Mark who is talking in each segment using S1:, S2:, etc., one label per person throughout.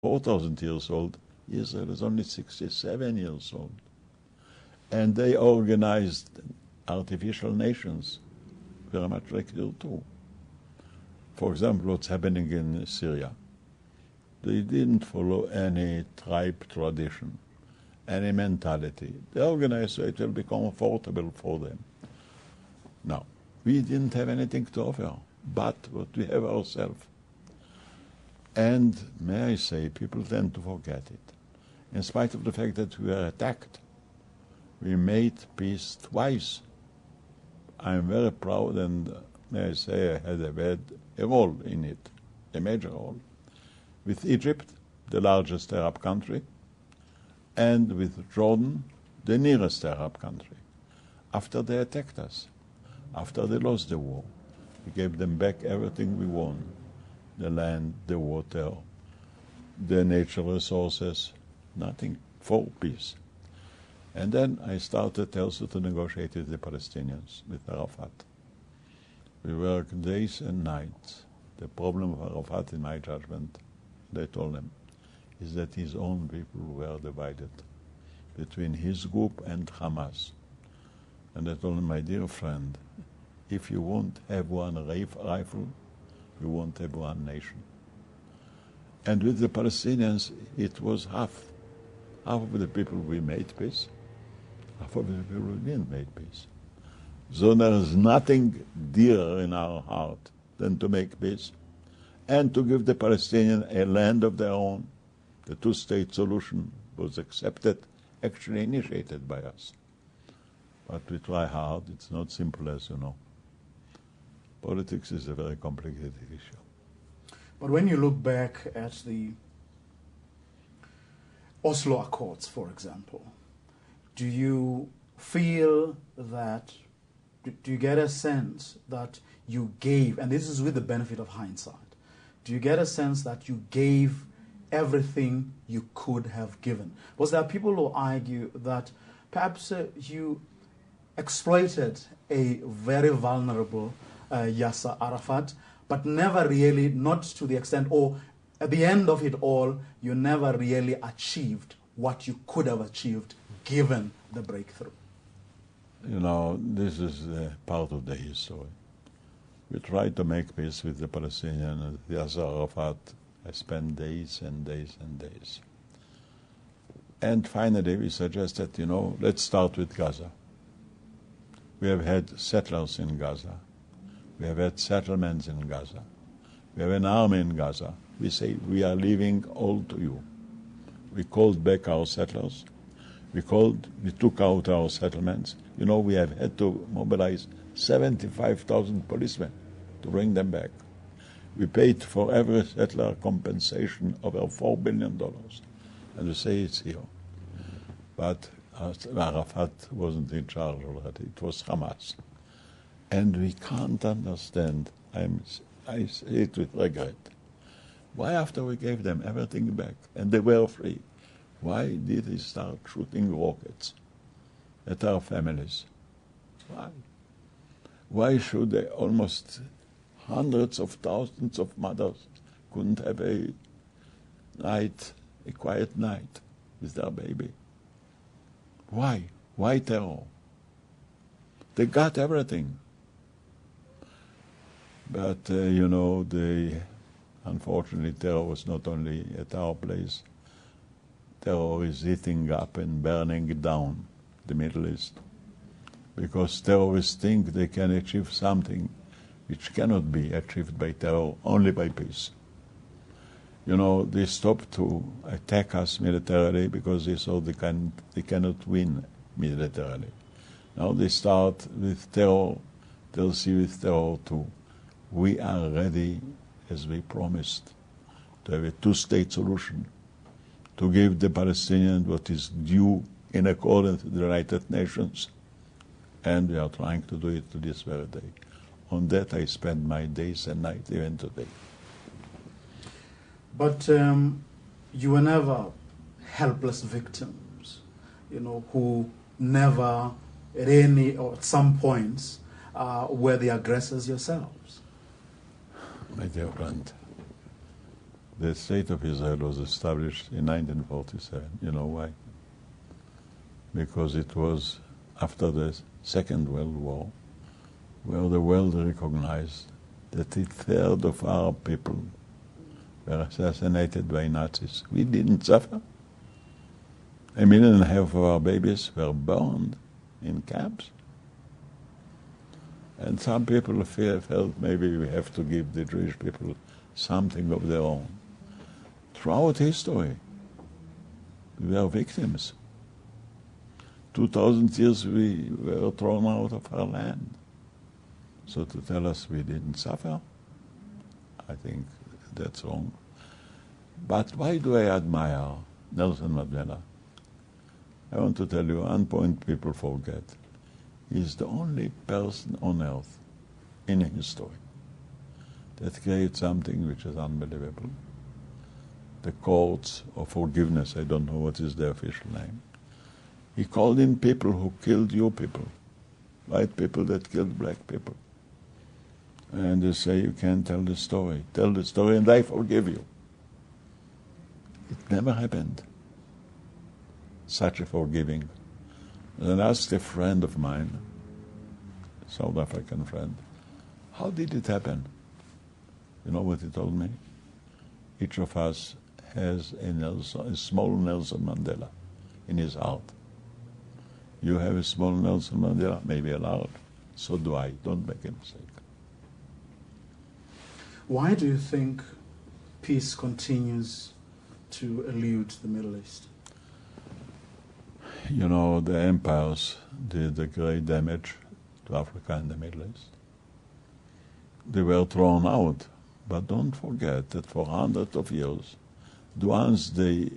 S1: 4,000 years old. Israel is only 67 years old. And they organized artificial nations, very much like you too. For example, what's happening in Syria. They didn't follow any tribe tradition, any mentality. They organized so it will be comfortable for them. Now, we didn't have anything to offer but what we have ourselves. And may I say, people tend to forget it. In spite of the fact that we were attacked, we made peace twice. I'm very proud, and may I say I had a role in it, a major role, with Egypt, the largest Arab country, and with Jordan, the nearest Arab country. After they attacked us, after they lost the war, we gave them back everything we won, the land, the water, the natural resources, nothing, for peace. And then I started also to negotiate with the Palestinians, with Arafat. We worked days and nights. The problem of Arafat, in my judgment, they told him, is that his own people were divided between his group and Hamas. And I told him, my dear friend, if you won't have one rifle, you won't have one nation. And with the Palestinians, it was half. Half of the people we made peace, half of the people we didn't make peace. So there is nothing dearer in our heart than to make peace and to give the Palestinians a land of their own. The two-state solution was accepted, actually initiated by us. But we try hard. It's not simple, as you know. Politics is a very complicated issue.
S2: But when you look back at the Oslo Accords, for example, do you feel that, do you get a sense that you gave, and this is with the benefit of hindsight, do you get a sense that you gave everything you could have given? Because there are people who argue that perhaps you exploited a very vulnerable Yasser Arafat, but never really, not to the extent, or at the end of it all, you never really achieved what you could have achieved given the breakthrough.
S1: You know, this is part of the history. We tried to make peace with the Palestinians. Yasser Arafat, I spent days and days and days. And finally we suggested, you know, let's start with Gaza. We have had settlers in Gaza. We have had settlements in Gaza. We have an army in Gaza. We say, we are leaving all to you. We called back our settlers. We took out our settlements. You know, we have had to mobilize 75,000 policemen to bring them back. We paid for every settler compensation of over $4 billion. And we say it's here. But Arafat wasn't in charge already. It was Hamas. And we can't understand, I say it with regret, why after we gave them everything back and they were free, why did they start shooting rockets at our families? Why? Why should they, almost hundreds of thousands of mothers couldn't have a quiet night with their baby? Why? Why terror? They got everything. But, you know, unfortunately, terror was not only at our place. Terror is eating up and burning down the Middle East. Because terrorists think they can achieve something which cannot be achieved by terror, only by peace. You know, they stopped to attack us militarily because they saw they cannot win militarily. Now they start with terror, they'll see with terror too. We are ready, as we promised, to have a two-state solution, to give the Palestinians what is due in accordance with the United Nations, and we are trying to do it to this very day. On that I spend my days and nights, even today.
S2: But you were never helpless victims, you know, who never at any or at some points were the aggressors yourselves.
S1: My dear friend, The State of Israel was established in 1947. You know why? Because it was after the Second World War, where the world recognized that a third of our people were assassinated by Nazis. We didn't suffer. 1.5 million of our babies were born in camps. And some people felt maybe we have to give the Jewish people something of their own. Throughout history, we were victims. 2,000 years we were thrown out of our land. So to tell us we didn't suffer, I think that's wrong. But why do I admire Nelson Mandela? I want to tell you one point people forget. He's the only person on earth in history that created something which is unbelievable. The courts of forgiveness, I don't know what is the official name. He called in people who killed your people, white people that killed black people. And they say, you can't tell the story. Tell the story and I forgive you. It never happened, such a forgiving. And I asked a friend of mine, a South African friend, how did it happen? You know what he told me? Each of us has a small Nelson Mandela in his heart. You have a small Nelson Mandela, maybe a large. So do I. Don't make a mistake.
S2: Why do you think peace continues to elude the Middle East?
S1: You know, the empires did a great damage to Africa and the Middle East. They were thrown out. But don't forget that for hundreds of years, the ones they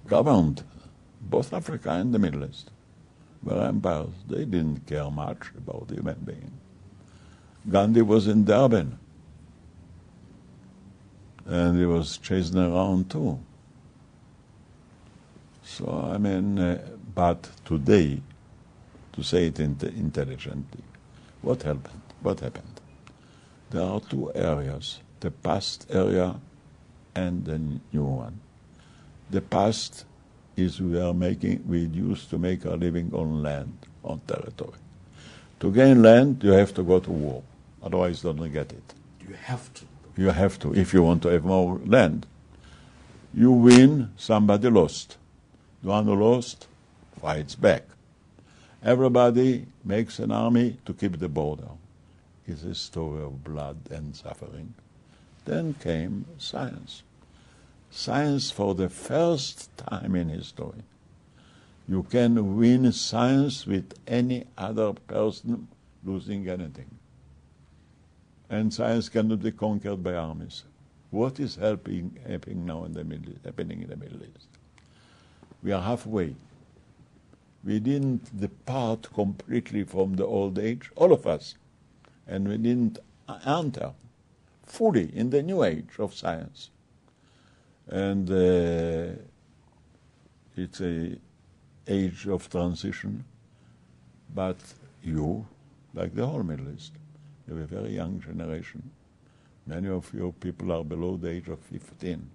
S1: governed, both Africa and the Middle East, were empires. They didn't care much about human being. Gandhi was in Durban, and he was chasing around too. So, I mean, but today, to say it intelligently, what happened? What happened? There are two areas, the past area and the new one. The past is we used to make our living on land, on territory. To gain land, you have to go to war. Otherwise, you don't get it.
S2: You have to.
S1: You have to, if you want to have more land. You win, somebody lost. The one who lost fights back. Everybody makes an army to keep the border. It's a story of blood and suffering. Then came science. Science for the first time in history. You can win science with any other person losing anything. And science cannot be conquered by armies. What is happening now happening in the Middle East? We are halfway. We didn't depart completely from the old age, all of us. And we didn't enter fully in the new age of science. And it's an age of transition. But you, like the whole Middle East, you have a very young generation. Many of your people are below the age of 15.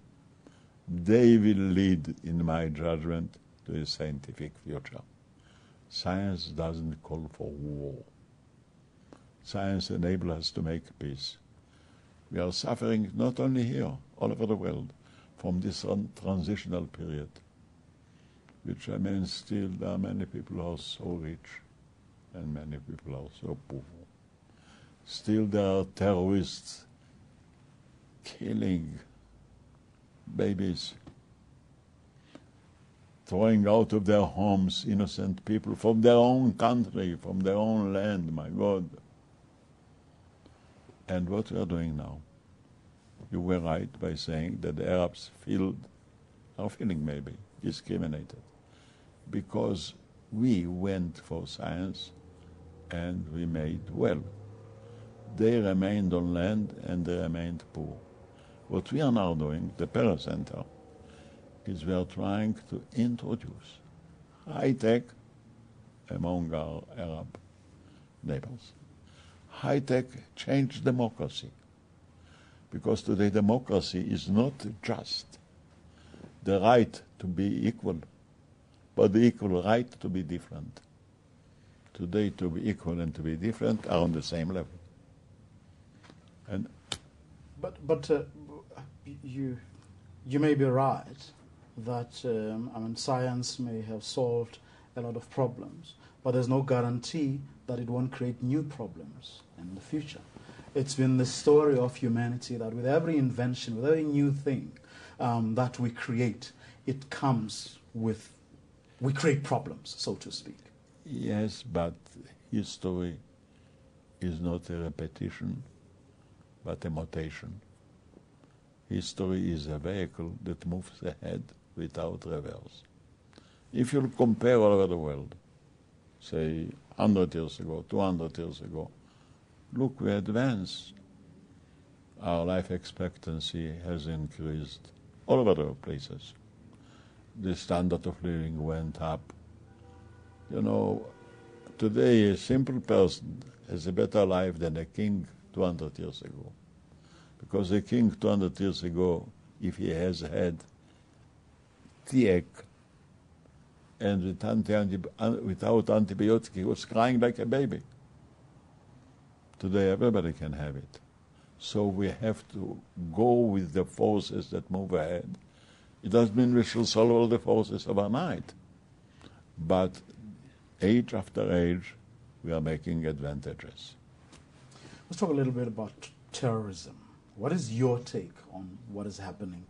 S1: They will lead, in my judgment, to a scientific future. Science doesn't call for war. Science enables us to make peace. We are suffering not only here, all over the world, from this transitional period, which I mean still there are many people who are so rich and many people are so poor. Still there are terrorists killing babies, throwing out of their homes innocent people from their own country, from their own land, my God. And what we are doing now, you were right by saying that the Arabs are feeling maybe discriminated because we went for science and we made well. They remained on land and they remained poor. What we are now doing, the Perez Center, is we are trying to introduce high-tech among our Arab neighbors. High-tech changed democracy. Because today democracy is not just the right to be equal, but the equal right to be different. Today, to be equal and to be different are on the same level. And
S2: But you may be right that science may have solved a lot of problems, but there's no guarantee that it won't create new problems in the future. It's been the story of humanity that with every invention, with every new thing that we create, it comes with, we create problems, so to speak.
S1: yes, but history is not a repetition, but a mutation. History is a vehicle that moves ahead without reverse. If you compare all over the world, say 100 years ago, 200 years ago, look, we advanced. Our life expectancy has increased all over the places. The standard of living went up. You know, today a simple person has a better life than a king 200 years ago. Because a king 200 years ago, if he has had TX and without antibiotic, he was crying like a baby. Today everybody can have it. So we have to go with the forces that move ahead. It doesn't mean we shall solve all the forces overnight. But age after age, we are making advantages.
S2: Let's talk a little bit about terrorism. What is your take on what is happening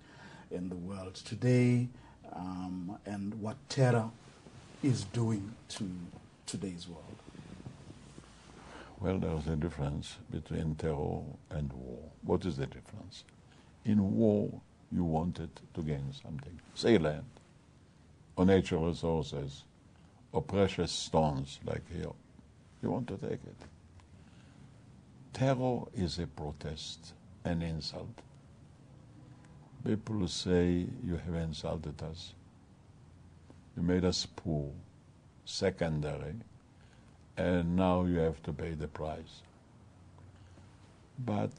S2: in the world today and what terror is doing to today's world?
S1: Well, there's a difference between terror and war. What is the difference? In war, you wanted to gain something. Say land, or natural resources, or precious stones like here. You want to take it. Terror is a protest, an insult. People say, you have insulted us. You made us poor, secondary, and now you have to pay the price. But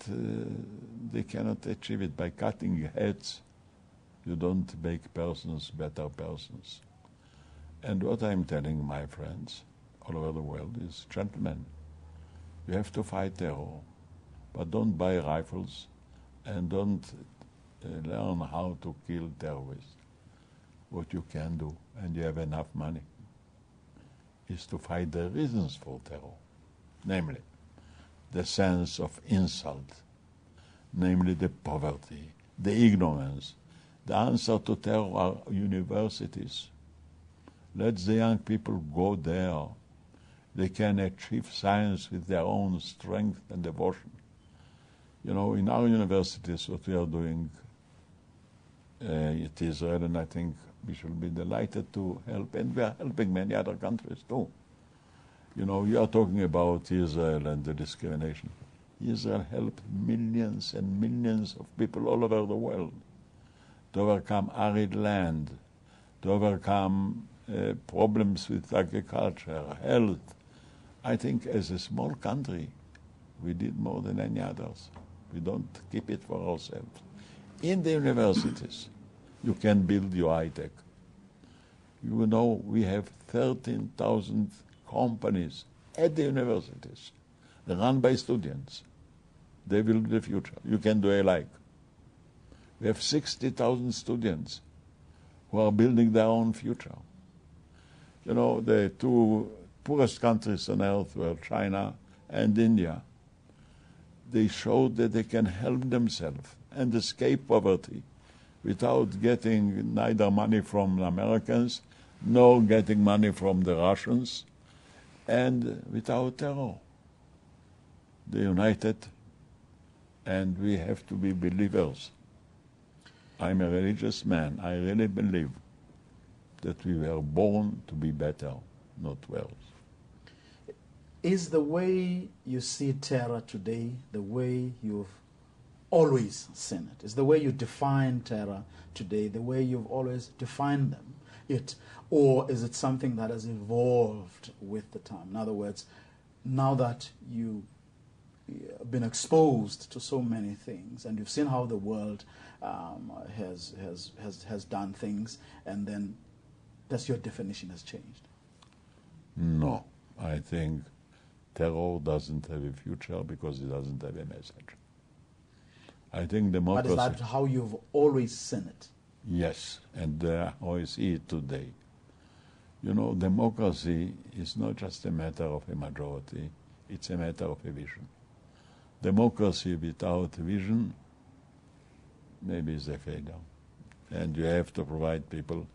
S1: they cannot achieve it by cutting heads. You don't make persons better persons. And what I'm telling my friends all over the world is, gentlemen, you have to fight terror, but don't buy rifles and don't learn how to kill terrorists. What you can do, and you have enough money, is to fight the reasons for terror, namely the sense of insult, namely the poverty, the ignorance. The answer to terror are universities. Let the young people go there. They can achieve science with their own strength and devotion. You know, in our universities, what we are doing at Israel, and I think we should be delighted to help, and we are helping many other countries too. You know, you are talking about Israel and the discrimination. Israel helped millions and millions of people all over the world to overcome arid land, to overcome problems with agriculture, health. I think as a small country, we did more than any others. We don't keep it for ourselves. In the universities, you can build your high-tech. You know, we have 13,000 companies at the universities, run by students. They will be the future. You can do alike. We have 60,000 students who are building their own future. You know, the two poorest countries on earth were China and India. They showed that they can help themselves and escape poverty without getting neither money from the Americans nor getting money from the Russians, and without terror. They united, and we have to be believers. I'm a religious man. I really believe that we were born to be better, not worse.
S2: Is the way you see terror today the way you've always seen it? Is the way you define terror today the way you've always defined it? Or is it something that has evolved with the time? In other words, now that you been exposed to so many things, and you've seen how the world has done things, and then that's your definition has changed.
S1: No, I think terror doesn't have a future because it doesn't have a message. I think democracy...
S2: But is that how you've always seen it?
S1: Yes, and how I see it today. You know, democracy is not just a matter of a majority, it's a matter of a vision. Democracy without vision maybe is a failure. And you have to provide people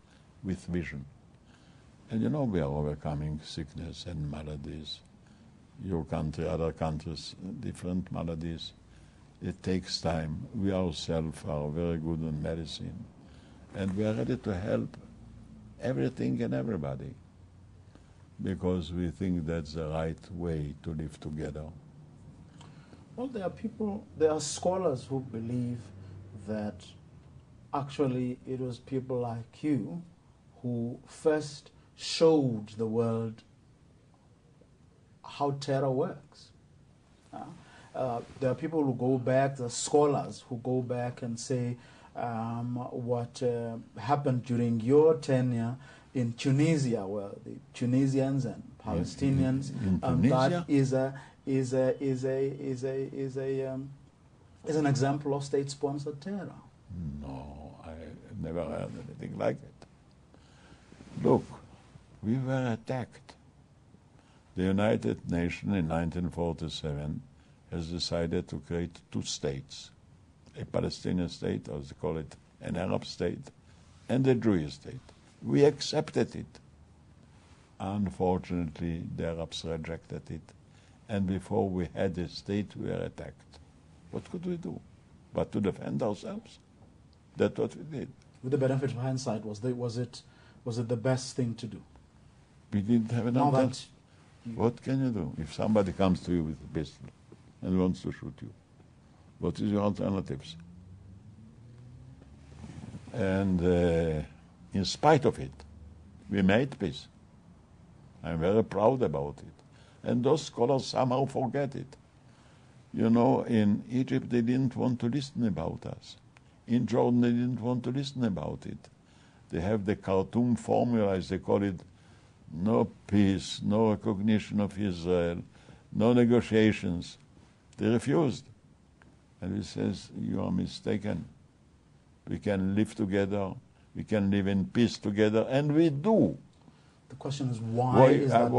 S1: with vision. And you know, we are overcoming sickness and maladies. Your country, other countries, different maladies. It takes time. We ourselves are very good in medicine. And we are ready to help everything and everybody because we think that's the right way to live together.
S2: Well, there are scholars who believe that actually it was people like you who first showed the world how terror works. There are people who go back, the scholars who go back and say what happened during your tenure in Tunisia, where the Tunisians and Palestinians, that is an example of state-sponsored terror.
S1: No, I never heard anything like it. Look, we were attacked. The United Nations in 1947 has decided to create two states, a Palestinian state, or they call it an Arab state, and a Jewish state. We accepted it. Unfortunately, the Arabs rejected it, and before we had a state, we were attacked. What could we do but to defend ourselves? That's what we did.
S2: With the benefit of hindsight, was it the best thing to do?
S1: We didn't have enough time. What can you do if somebody comes to you with a pistol and wants to shoot you? What is your alternatives? And in spite of it, we made peace. I'm very proud about it. And those scholars somehow forget it. You know, in Egypt they didn't want to listen about us. In Jordan they didn't want to listen about it. They have the Khartoum formula, as they call it, no peace, no recognition of Israel, no negotiations. They refused. And he says, you are mistaken. We can live together, we can live in peace together, and we do.
S2: The question is, why is that?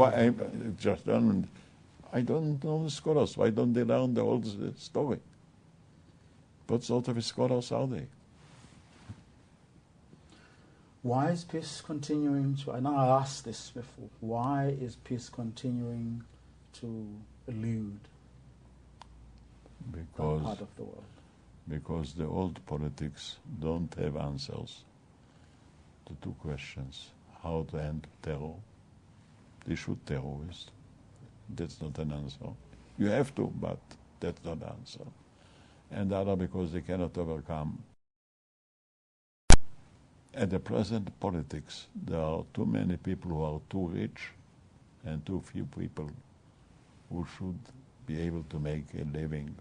S1: I don't know the scholars. Why don't they learn the whole story? What sort of scholars are they?
S2: Why is peace continuing to... I know I asked this before. Why is peace continuing to elude that part of the world?
S1: Because the old politics don't have answers to two questions. How to end terror. They shoot terrorists. That's not an answer. You have to, but that's not an answer. And the other because they cannot overcome. At the present politics, there are too many people who are too rich and too few people who should be able to make a living.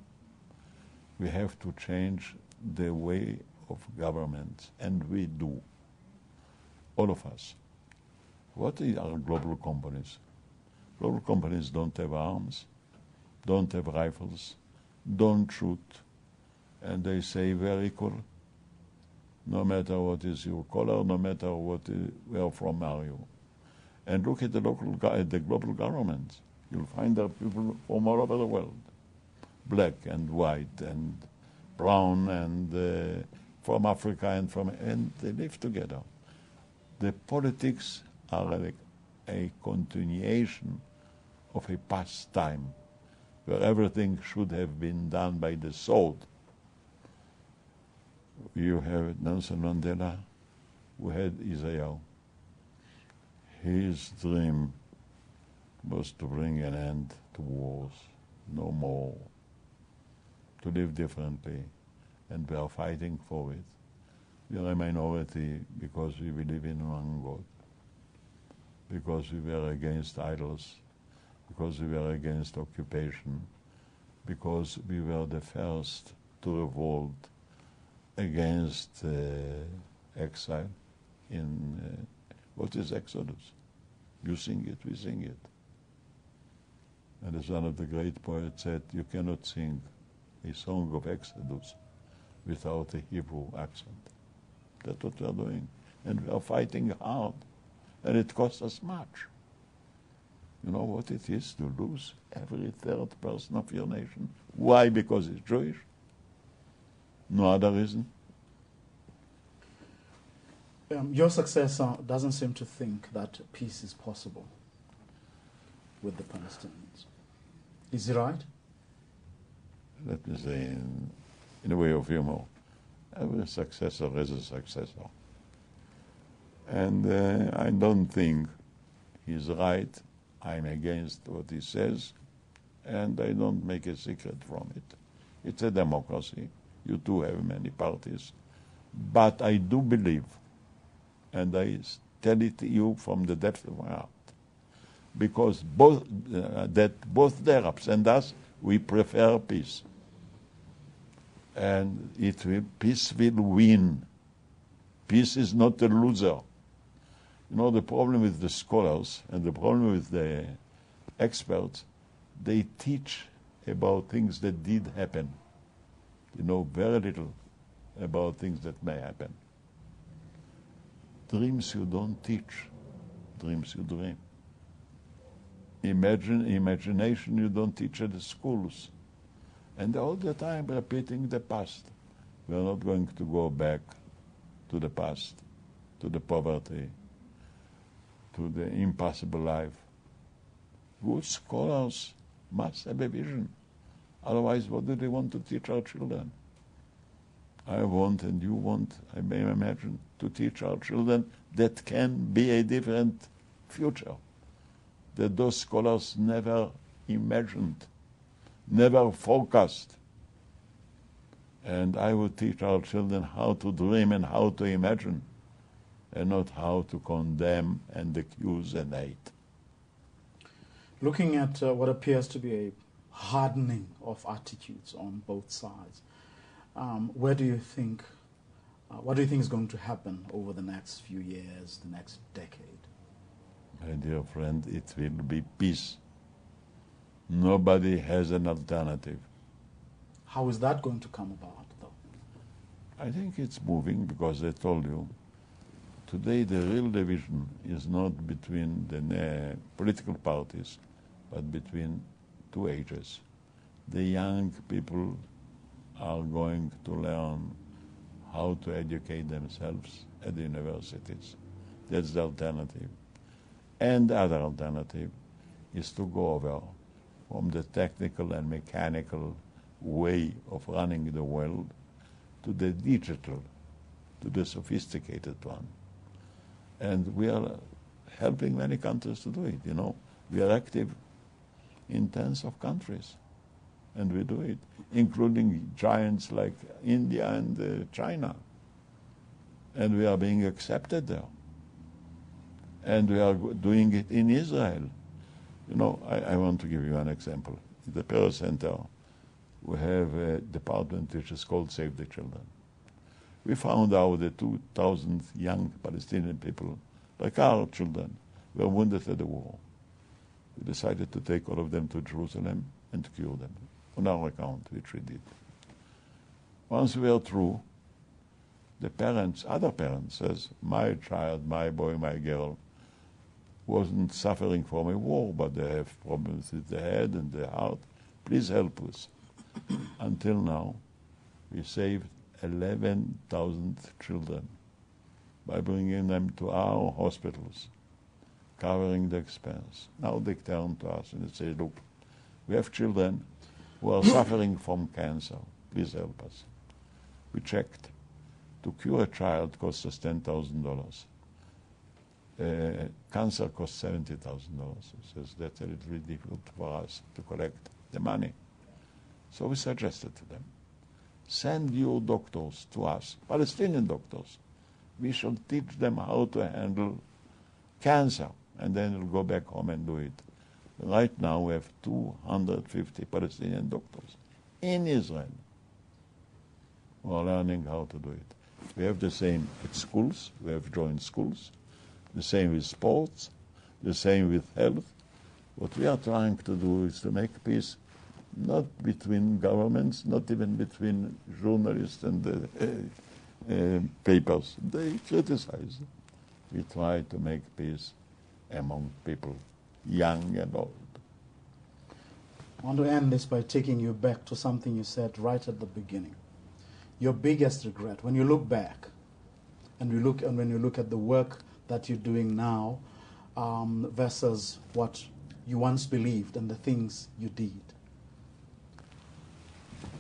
S1: We have to change the way of government, and we do. All of us. What are global companies? Global companies don't have arms, don't have rifles, don't shoot, and they say we're equal. No matter what is your color, no matter where from are you. And look at the global governments. You'll find there are people from all over the world, black and white and brown and from Africa and they live together. The politics are a continuation of a past time where everything should have been done by the sword. You have Nelson Mandela, who had Israel. His dream was to bring an end to wars, no more, to live differently, and we are fighting for it. We are a minority because we believe in one God, because we were against idols, because we were against occupation, because we were the first to revolt against exile in what is Exodus? You sing it, we sing it. And as one of the great poets said, you cannot sing a song of Exodus without a Hebrew accent. That's what we are doing. And we are fighting hard. And it costs us much. You know what it is to lose every third person of your nation? Why? Because it's Jewish? No other reason?
S2: Your successor doesn't seem to think that peace is possible with the Palestinians. Is he right?
S1: Let me say, in a way of humor, every successor is a successor. And I don't think he's right. I'm against what he says, and I don't make a secret from it. It's a democracy. You do have many parties. But I do believe, and I tell it to you from the depth of my heart, because both the Arabs and us, we prefer peace. And peace will win. Peace is not a loser. You know, the problem with the scholars and the problem with the experts, they teach about things that did happen. They know very little about things that may happen. Dreams you don't teach, dreams you dream. Imagination you don't teach at the schools. And all the time repeating the past. We are not going to go back to the past, to the poverty, to the impossible life. Good scholars must have a vision. Otherwise, what do they want to teach our children? I want, and you want, I may imagine, to teach our children that can be a different future, that those scholars never imagined, never forecast. And I would teach our children how to dream and how to imagine, and not how to condemn and accuse and hate.
S2: Looking at what appears to be a hardening of attitudes on both sides, what do you think is going to happen over the next few years, the next decade?
S1: My dear friend, it will be peace. Nobody has an alternative.
S2: How is that going to come about, though?
S1: I think it's moving because I told you, today the real division is not between the political parties, but between two ages. The young people are going to learn how to educate themselves at the universities. That's the alternative. And the other alternative is to go over from the technical and mechanical way of running the world to the digital, to the sophisticated one. And we are helping many countries to do it, you know. We are active in tens of countries, and we do it, including giants like India and China. And we are being accepted there. And we are doing it in Israel. You know, I want to give you an example. In the Perez Center, we have a department which is called Save the Children. We found out that 2,000 young Palestinian people, like our children, were wounded at the war. We decided to take all of them to Jerusalem and cure them on our account, which we did. Once we are through, the parents, other parents, says, my child, my boy, my girl, wasn't suffering from a war, but they have problems with the head and the heart. Please help us. Until now, we saved 11,000 children by bringing them to our hospitals, covering the expense. Now they turn to us and they say, look, we have children who are suffering from cancer. Please help us. We checked. To cure a child costs us $10,000. Cancer costs $70,000. He says that's a little bit difficult for us to collect the money. So we suggested to them, send your doctors to us, Palestinian doctors. We shall teach them how to handle cancer, and then they'll go back home and do it. Right now we have 250 Palestinian doctors in Israel who are learning how to do it. We have the same at schools, we have joint schools, the same with sports, the same with health. What we are trying to do is to make peace not between governments, not even between journalists and papers. They criticize. We try to make peace among people, young and old.
S2: I want to end this by taking you back to something you said right at the beginning. Your biggest regret, when you look back, and when you look at the work that you're doing now, versus what you once believed and the things you did.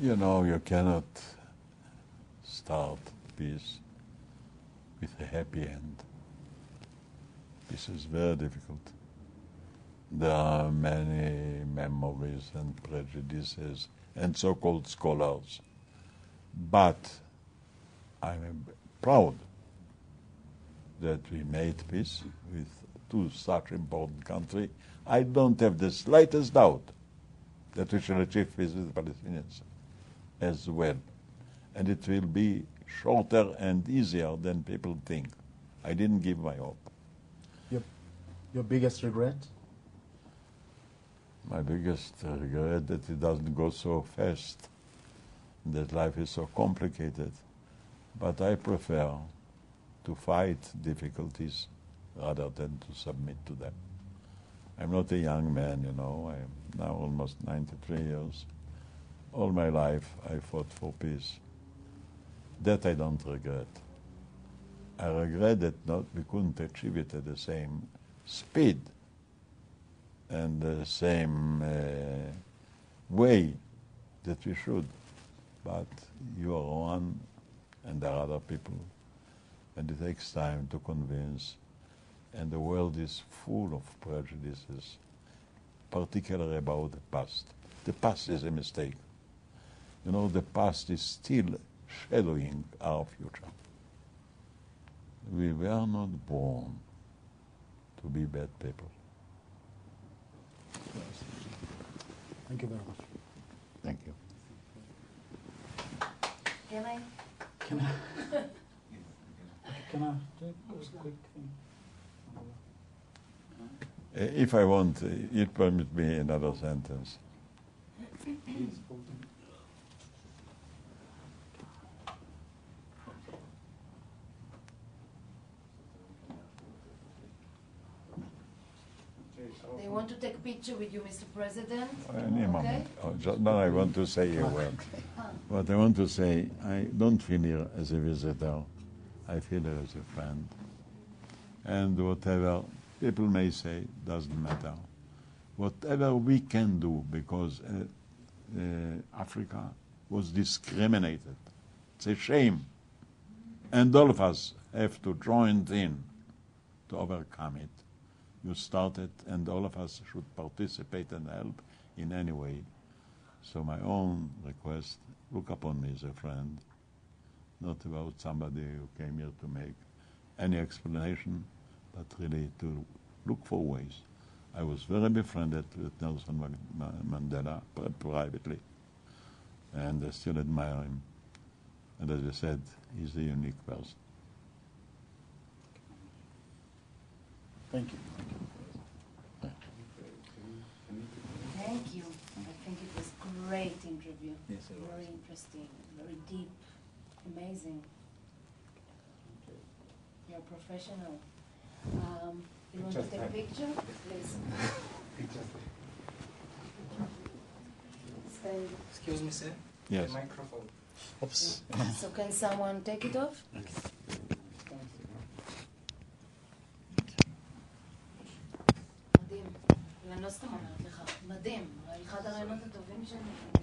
S1: You know, you cannot start peace with a happy end. This is very difficult. There are many memories and prejudices and so-called scholars. But I'm proud that we made peace with two such important countries. I don't have the slightest doubt that we shall achieve peace with the Palestinians as well. And it will be shorter and easier than people think. I didn't give my hope.
S2: Your biggest regret?
S1: My biggest regret that it doesn't go so fast, that life is so complicated. But I prefer to fight difficulties rather than to submit to them. I'm not a young man, you know. I'm now almost 93 years. All my life I fought for peace. That I don't regret. I regret that we couldn't achieve it at the same speed and the same way that we should. But you are one and there are other people, and it takes time to convince. And the world is full of prejudices, particularly about the past. The past is a mistake. You know, the past is still shadowing our future. We were not born to be bad people.
S2: Thank you very much.
S1: Thank you.
S3: Can I?
S2: Can I do a quick thing?
S1: If I want, you permit me another sentence.
S3: They want to take a picture with you, Mr. President.
S1: Any moment.
S3: Okay.
S1: Just now I want to say a word. What I want to say, I don't feel here as a visitor. I feel here as a friend. And whatever people may say doesn't matter. Whatever we can do, because Africa was discriminated. It's a shame. And all of us have to join in to overcome it. You started, and all of us should participate and help in any way. So my own request, look upon me as a friend, not about somebody who came here to make any explanation, but really to look for ways. I was very befriended with Nelson Mandela privately, and I still admire him. And as I said, he's a unique person.
S2: Thank you.
S3: Thank you. I think it was a great interview.
S2: Yes, it was.
S3: Very interesting, very deep, amazing. You're a professional. You want to take a picture? Please. Stand.
S4: Excuse me, sir.
S1: Yes.
S4: The microphone.
S2: Oops.
S3: So can someone take it off? מדהים. אני לא סתם אומרת לך, מדהים. אחד הרעיונות הטובים שלי.